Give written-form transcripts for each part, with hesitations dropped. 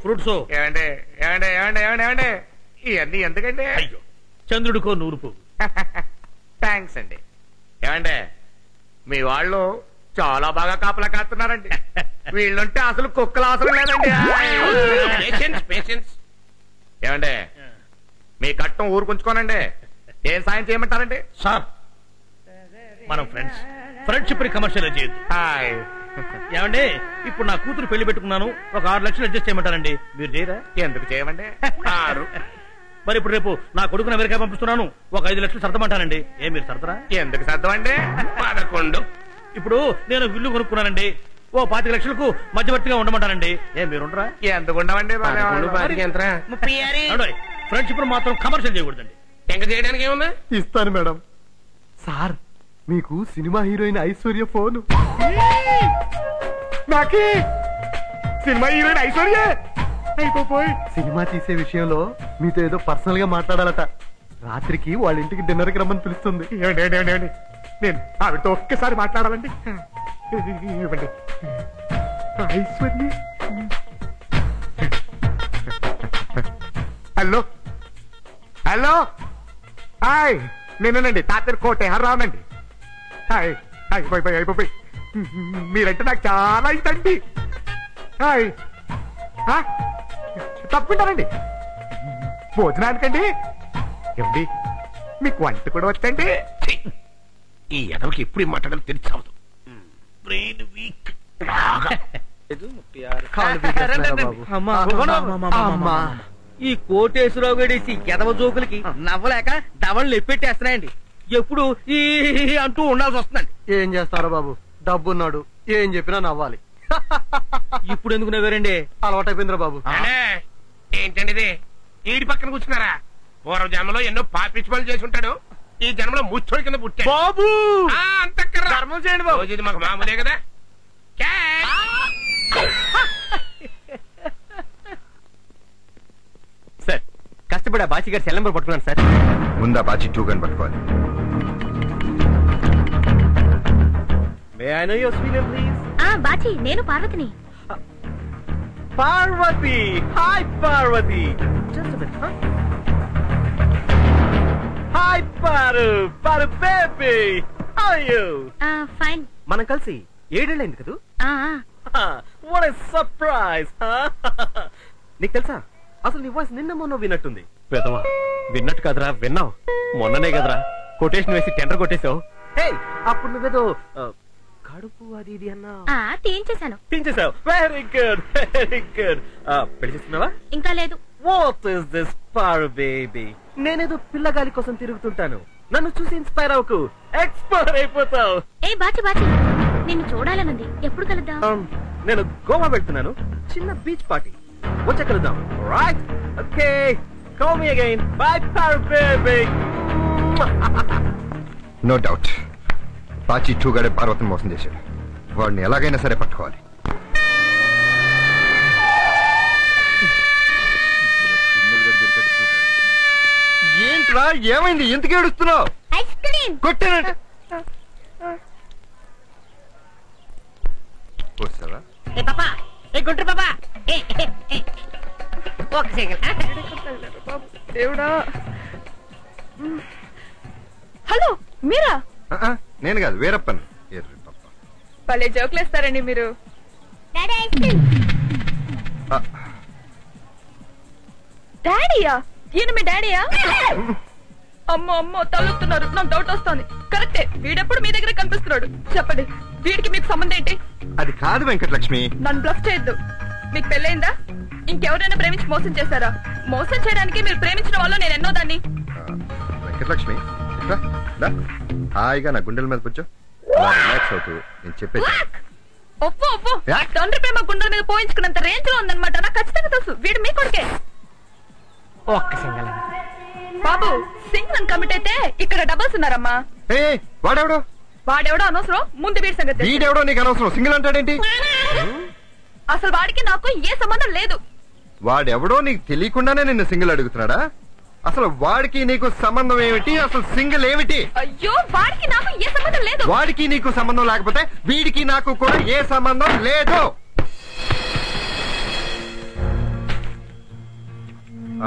Fruits ఏమండి ఏమండి ఏమండి ఏమండి ఏమండి ఇవన్నీ ఎందుకండి? అయ్యో చంద్రుడికో నూరుపు. థ్యాంక్స్ అండి. ఏమండి మీ వాళ్ళు చాలా బాగా కాపలా కాస్తున్నారండి. వీళ్ళుంటే అసలు కుక్కలు అవసరం లేదండి. ఏమండి మీ కట్టం ఊరుకుంచుకోనండి. ఏం సాయం చేయమంటారండి? సార్ మనం ఫ్రెండ్షిప్ కమర్షియల్ చేయొద్దు. ఏమండి ఇప్పుడు నా కూతురు పెళ్లి పెట్టుకున్నాను, ఒక 6 లక్షలు అడ్జస్ట్ చేయమంటారండి, మీరు చేయరా? ఎందుకు చేయమండి? 6. మరి ఇప్పుడు రేపు నా కొడుకుని అమెరికా పంపిస్తున్నాను, ఒక 5 లక్షలు సర్దమంటానండి, మీరు సర్దరా? ఎందుకు సర్దమండి? 11. ఇప్పుడు నేను ఇల్లు కొనుక్కున్నానండి, ఓ 25 లక్షలకు మధ్యవర్తిగా ఉండమంటానండి, మీరు ఉండరా? ఎందుకు ఉండమండి? ఫ్రెండ్షిప్ మాత్రం కమర్షియల్ చేయకూడదండి. ఇంకా చేయడానికి ఏముందా? ఇస్తాను మేడం. సార్ మీకు సినిమా హీరోయిన్ ఐశ్వర్య ఫోన్. నాకే సినిమా హీరోయిన్ ఐశ్వర్య అయిపోయి సినిమా తీసే విషయంలో మీతో ఏదో పర్సనల్ గా మాట్లాడాలట. రాత్రికి వాళ్ళ ఇంటికి డిన్నర్ కి రమ్మని పిలుస్తుంది. నేను ఆవిడతో ఒక్కసారి మాట్లాడాలండి. ఇవ్వండి. ఐశ్వర్య. హలో హలో హాయ్, నేనేనండి తాతర్ కోటే హర్రావునండి. హాయ్ అయిపోయి మీరంటే నాకు చాలా ఇదండి. హాయ్ తప్పుకుంటారండి భోజనానికండి. ఏమండి మీకు వంట కూడా వచ్చండి? ఈ ఎదవకి ఎప్పుడు మాట్లాడాలి తెలిసావదు. Brain week. ఈ కోటేశ్వరరావు గడేసి ఎదవ జోకులకి నవ్వలేక దవళ్ళు ఎప్పెట్టేస్తున్నాయండి. ఎప్పుడు ఈ అంటూ ఉండాల్సి వస్తుందండి. ఏం చేస్తారో బాబు, డబ్బున్నాడు, ఏం చెప్పినా నవ్వాలి. ఇప్పుడు ఎందుకు నవ్వారండి? అలవాటైపోయిందిరా బాబు. ఏంటండి ఇది? ఈడి పక్కన కూర్చున్నారా? పూర్వ జన్మలో ఎన్నో పాపిచ్చి పనులు చేసి ఉంటాడు, ఈ జన్మలో ముచ్చోడి కింద పుట్టాడు. బాబు ధర్మం చేయండి బాబు, ఇది మాకు మామూలే కదా. సార్ కష్టపడి ఆ బాచి గారి సెల్ నెంబర్ పట్టుకున్నాను సార్. ముందా బాచి 2 గన్ పట్టుకోవాలి. May I know your sweet name, please? Bachi, నేను పార్వతిని. Parvathi. Hi Parvathi. Just a minute, huh? Hi Paru baby. How are you? Fine. మనం కలిసి 7 ఏళ్ళైంది కదూ? What a surprise, huh? నీకు తెలుసా అసలు నీ వాయిస్ నిన్న మొన్న విన్నట్టుంది. పెదవా విన్నట్టు కదరా, విన్నావు. మొన్ననే కదరా కొటేషన్ వేసి టెండర్ కొట్టేశావు. అప్పుడు నువ్వేదో కడుపు అది ఇది అన్నా. తీయించేశావు. Very good very good. పెళ్లి చేస్తున్నావా? ఇంకా లేదు. What is this Paru baby? నేనేదో పిల్లగాలి కోసం తిరుగుతుంటాను, నన్ను చూసి ఇన్స్పైర్ అవ్వకు, ఎక్స్పైర్ అయిపోతావు. ఏ బాచి నిన్ను చూడాలనుంది, ఎప్పుడు కలుద్దాం? నేను గోవా వెళ్తున్నాను, చిన్న బీచ్ పార్టీ, వచ్చే కలుద్దాం. Right? Okay, call me again. Bye Paru baby. No doubt Bachi 2 గడే పార్వతిని మోసం చేశాడు. వాడిని ఎలాగైనా సరే పట్టుకోవాలి. ఏంట్రా ఏమైంది? ఎందుకు ఏడుస్తున్నావు? కొట్టానంటే వస్తావా? గుంటూరు పాపా ఒక సెకండ్. దేవుడా. హలో మీరా? నేను కాదు, వేరప్పను. భలే జోకులు వేస్తారండి మీరు. డాడీయా? ఈయన మీ డాడీయా? అమ్మో తలుపుతున్నారు, నాకు డౌట్ వస్తుంది. కరెక్టే, వీడెప్పుడు మీ దగ్గర కనిపిస్తున్నాడు. చెప్పండి, వీడికి మీకు సంబంధం ఏంటి? అది కాదు వెంకటలక్ష్మి. నన్ను బ్లఫ్ చేయొద్దు. మీకు పెళ్ళైందా? ఇంకెవరైనా ప్రేమించి మోసం చేశారా? మోసం చేయడానికి మీరు ప్రేమించిన వాళ్ళు నేను ఎన్నో దాన్ని. వెంకటలక్ష్మి హాయిగా నా గుండెల మీద కూర్చో, రిలాక్స్ అవుతూ నేను చెప్పేది. ఒప్పు తండ్రి ప్రేమ గుండెల మీద పోయించుకున్నంత రేంజ్ లో ఉందన్నమాట. నాకు ఖచ్చితంగా తెలుసు వీడు మీ కొడుకే. ఒక్క సింగల్ బాబు, సింగిల్ కమిట్ అయితే ఇక్కడ డబుల్స్ ఉన్నారమ్మా. వాడెవడో అనవసరం, ముందు వీడి సంగతి. వీడెవడో నీకు అనవసరం, సింగిల్ అంటాడేంటి? అసలు వాడికి నాకు ఏ సంబంధం లేదు. వాడెవడో నీకు తెలియకుండానే నిన్ను సింగిల్ అడుగుతున్నాడా? అసలు వాడికి నీకు సంబంధం ఏమిటి? అసలు సింగిల్ ఏమిటి? అయ్యో, వాడికి నాకు ఏ సంబంధం లేదు. వాడికి నీకు సంబంధం లేకపోతే వీడికి నాకు కూడా ఏ సంబంధం లేదు.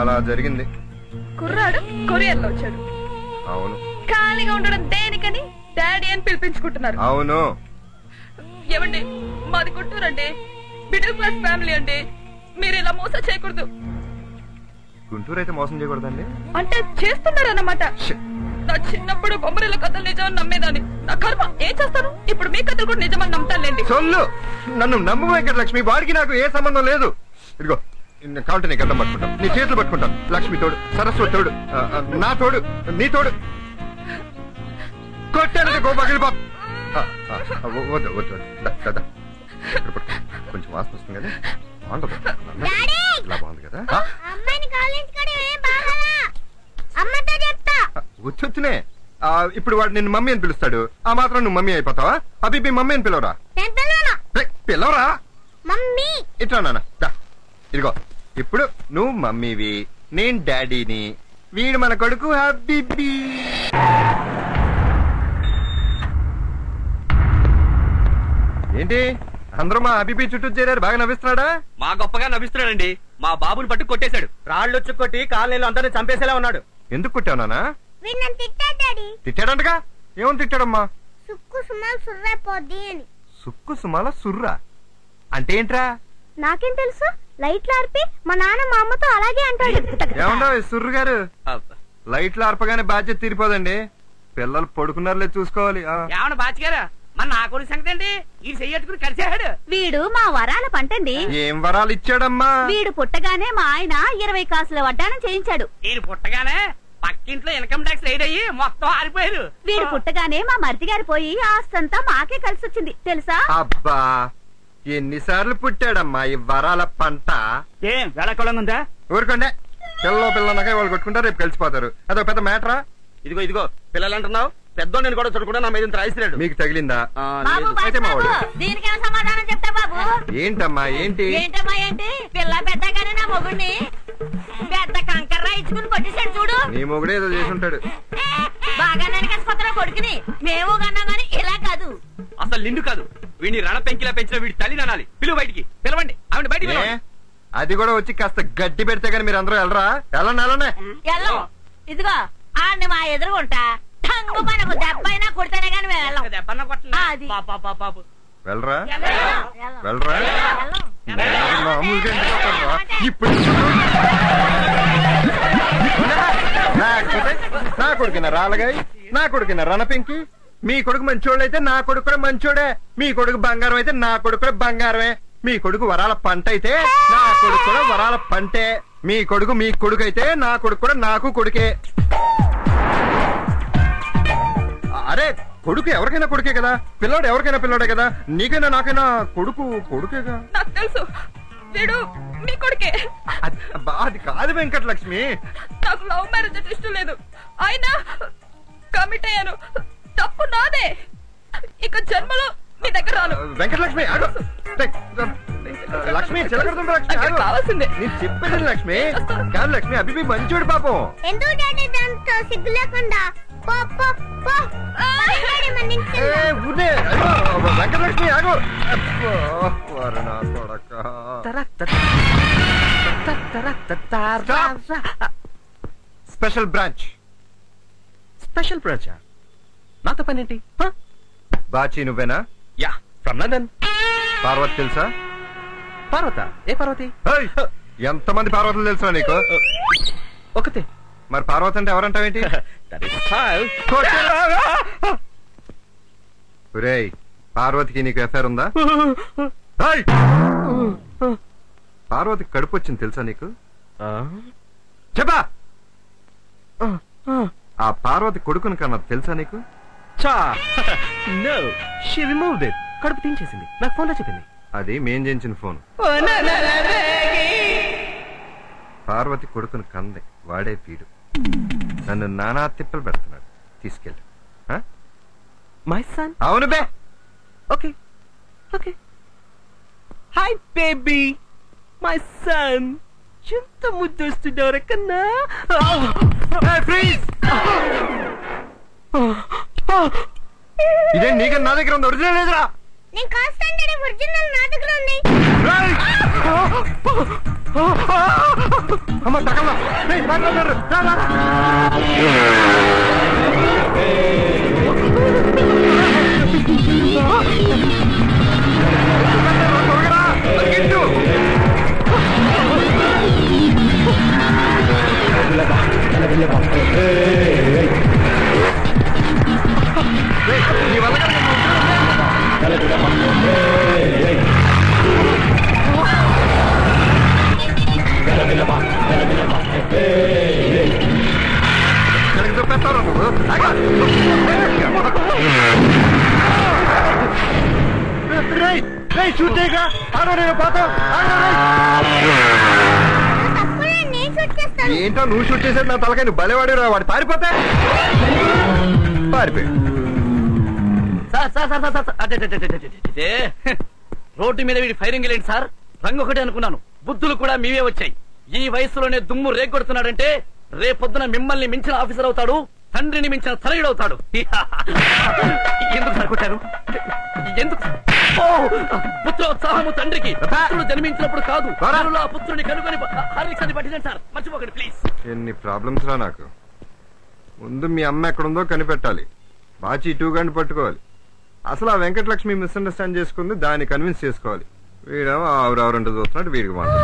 అలా జరిగింది. కుర్రాడు కొరియర్ లో వచ్చాడు. అవును. ఖాళీగా ఉండడం దేనికని డాడీ అని పిలిపించుకుంటున్నారు. అవును. ఏమండి, మాది గుంటూరు అండి, మిడిల్ క్లాస్ ఫ్యామిలీ అండి. మీరు ఇలా మోసం చేయకూడదు. గుంటూరు అయితే మోసం చేయకూడదండి అంటే చేస్తున్నారన్నమాట. నా చిన్నప్పుడు బొమ్మరిల కథలు నిజమని నమ్మేదాన్ని. నా కర్మ, ఏం చేస్తాను? ఇప్పుడు మీ కథలు కూడా నిజమని నమ్ముతానులేండి. సొల్లు. నన్ను నమ్ము వెంకటలక్ష్మి. వాడికి నాకు ఏ సంబంధం లేదు. ఇదిగో కావాలంటే నీ గడ్డం పట్టుకుంటాం, నీ చేతులు పట్టుకుంటాం. లక్ష్మి తోడు, సరస్వతి తోడు, నా తోడు, నీ తోడు. కొట్టానంటే గో పగిలిపో. వద్దు వద్దు వద్దు. కొంచెం వాసన వస్తుంది కదా, బాగుంటుంది. ఇలా బాగుంది కదా. వచ్చొచ్చునే. ఇప్పుడు వాడు నిన్ను మమ్మీ అని పిలుస్తాడు. ఆ మాత్రం నువ్వు మమ్మీ అయిపోతావా? అభిబి మమ్మీ అని పిలవరా? పిలవరా? ఇట్లా నాన్న. ఇదిగో ఇప్పుడు నువ్వు మమ్మీవి, నేను డాడీని, వీడు మన కొడుకు హబీబీ. ఏంటి అందరూ మా హబీబీ చుట్టూ చేరారు? బాగా నవ్విస్తున్నాడా? మా గొప్పగా నవ్విస్తున్నాడండి. మా బాబుని పట్టు కొట్టేశాడు. రాళ్ళు వచ్చి కొట్టి కాలనీలో అందరినీ చంపేసేలా ఉన్నాడు. ఎందుకు కొట్టావు నాన్న? తిట్టాడంటగా. ఏమని తిట్టాడమ్మా? సుక్కు సుమాల సుర్రా పోద్ది అని. సుక్కు సుమాల సుర్రా అంటే ఏంట్రా? నాకేం తెలుసు. లైట్లు ఆర్పి మా నాన్న మా అమ్మతో అలాగే అంటాడు. ఏమండో సుర్రు గారు, లైట్లు ఆర్పగానే బాధ్యత తీరిపోదండి. పిల్లలు పడుకున్నారులే చూసుకోవాలి. ఏమన్నా బాచిగారా, మన నా కొడుకు సంగతి అండి. ఈ చెయ్యట్టుకుని కలిసాడు. వీడు మా వరాల పంటండి. ఏం వరాలు ఇచ్చాడమ్మా? వీడు పుట్టగానే మా ఆయన 20 కాసుల వడ్డానం చేయించాడు. వీడు పుట్టగానే పక్కింట్లో ఇన్కమ్ ట్యాక్స్ రైడ్ అయ్యి మొత్తం ఆరిపోయారు. వీడు పుట్టగానే మా మరిది గారు పోయి ఆస్తంతా మాకే కలిసి వచ్చింది తెలుసా? అబ్బా, ఎన్నిసార్లు పుట్టాడమ్మా ఈ వరాల పంట. ఏం వేళకోళంగా ఉందా? ఊరుకోండి. పిల్లనగా వాళ్ళు కొట్టుకుంటారు, రేపు కలిసిపోతారు. అదొక పెద్ద మ్యాటరా? ఇదిగో ఇదిగో పిల్లలు అంటున్నావు. పెద్ద నేను కూడా చూడకుండా నా మీద రాయిస్తున్నాడు. మీకు తగిలిందా? అయితే మా వాడు దీనికేమో సమాధానం చెప్తా బాబు. ఏంటమ్మా ఏంటి? ఏంటమ్మా ఏంటి? పిల్ల పెద్దగానే నా మొగుడిని పెద్ద కంకర్ర ఇచ్చుకుని కొట్టేశాడు చూడు. నీ మొగుడే ఏదో చేసి ఉంటాడు. బాగా నరికేసుకొస్తున్నా కొడుకుని. మేము కన్నా గానీ ఇలా కాదు. అసలు నిండు కాదు, వీడిని రణ పెంకిలా పెంచిన వీడి తల్లి నానాలి. పిలువ బయటికి, పిలవండి. ఆవిడ బయటికి. అది కూడా వచ్చి కాస్త గడ్డి పెడితే గానీ మీరు అందరూ వెళ్ళరా? వెళ్ళండి. ఇదిగో ఆడిని మా ఎదురుగుంటా టంగు మనకు దెబ్బైనా కొడితేనే గానీ వెళ్ళం. దెబ్బన్నా కొట్టలే. వెళ్ళరా? ఇప్పుడు నా కొడుకున రాలగాయి, నా కొడుకున రణపెంకి. మీ కొడుకు మంచోళ్ళు అయితే నా కొడుకు కూడా మంచోడే. మీ కొడుకు బంగారం అయితే నా కొడుకు కూడా బంగారమే. మీ కొడుకు వరాల పంట అయితే నా కొడుకు కూడా వరాల పంటే. మీ కొడుకు అయితే నా కొడుకు కూడా నాకు కొడుకే. అరే కొడుకు ఎవరికైనా కొడుకే కదా, పిల్లోడు ఎవరికైనా పిల్లోడే కదా. నీకైనా నాకైనా కొడుకేగా. నాకు తెలుసు, వీడు మీ కొడుకే. అది కాదు వెంకటలక్ష్మి. నాకు లవ్ మ్యారేజ్ అంటే ఇష్టం లేదు. అయినా కమిట్ అయ్యాను. తప్పు నాదే. ఇక జన్మలో మీ దగ్గర రాను. వెంకటలక్ష్మి లక్ష్మి చిలకడుతుంది. లక్ష్మి కావాల్సిందే. నేను చెప్పేది లక్ష్మి కాదు. లక్ష్మి అభిపి మంచోడు పాపం. ఎందుకు డాడీ దాంతో సిగ్గు లేకుండా వెంకటలక్ష్మి ఆగు. Special branch. స్పెషల్ బ్రాంచ్ నాతో పని ఏంటి? బాచి నువ్వేనా? Yeah, from London. పార్వతి తెలుసా? పార్వత? ఏ పార్వతి? ఎంతమంది పార్వతులు తెలుసా నీకు? ఒకతే. మరి పార్వతి అంటే ఎవరంటావేంటి? పార్వతికి నీకు ఎఫ్ఐఆర్ ఉందా? పార్వతికి కడుపు వచ్చింది తెలుసా నీకు? చెప్పా. ఆ పార్వతి కొడుకుని కన్నా తెలుసా నీకు? కడుపు తీయించేసింది. నాకు ఫోన్ లో చెప్పింది. అది మేం చేయించిన ఫోన్. పార్వతి కొడుకుని కందే వాడే వీడు. నన్ను నానా తిప్పలు పెడుతున్నాడు. తీసుకెళ్ళి. My son? అవును బే. Okay okay. Hi baby, my son. ఎంత ముద్దొస్తున్నావు కన్నా. ఇదే నీకన్నా నా దగ్గర ఉంది. ఒరిజినల్ లేదురా. నేను కాస్తాను. ఒరిజినల్ నా దగ్గర ఉంది. అమ్మ తగలరా. రేయ్, మాట్లాడారు. రా, రా, రా. త్వరగా, పరిగెత్తు. నీ వల్ల పెట్టారా నువ్వు? షూట్ చేయగా పోతావు. ఏంటో నువ్వు షూట్ చేసేది నా తలకాయ. నువ్వు బలేవాడి రా. వాడు పారిపోతే పారిపోయి. రోడ్డు మీద వీడి ఫైరింగ్ లేండి సార్. రంగు ఒకటే అనుకున్నాను, బుద్ధులు కూడా మీవే వచ్చాయి. ఈ వయసులోనే దుమ్ము రేగొడుతున్నాడంటే రేపొద్దున మిమ్మల్ని మించిన ఆఫీసర్ అవుతాడు, తండ్రిని మించిన తనయుడవుతాడు. ఎందుకు సార్ కొట్టారు? ఎందుకు? పుత్రోత్సాహము తండ్రికి. పుత్రుడు జన్మించినప్పుడు కాదు, ఆ పుత్రుని కనుగొని హార్లిక్స్ పట్టిందండి సార్. మర్చిపోకండి ప్లీజ్. ఎన్ని ప్రాబ్లమ్స్ రా నాకు. ముందు మీ అమ్మ ఎక్కడుందో కనిపెట్టాలి, బాచి ఇటు గంట పట్టుకోవాలి. అసలు ఆ వెంకటలక్ష్మి మిస్అండర్స్టాండ్ చేసుకుంది, దాన్ని కన్విన్స్ చేసుకోవాలి. వీడేమో ఆవురావురంటూ చూస్తున్నాడు, వీడికి మాత్రం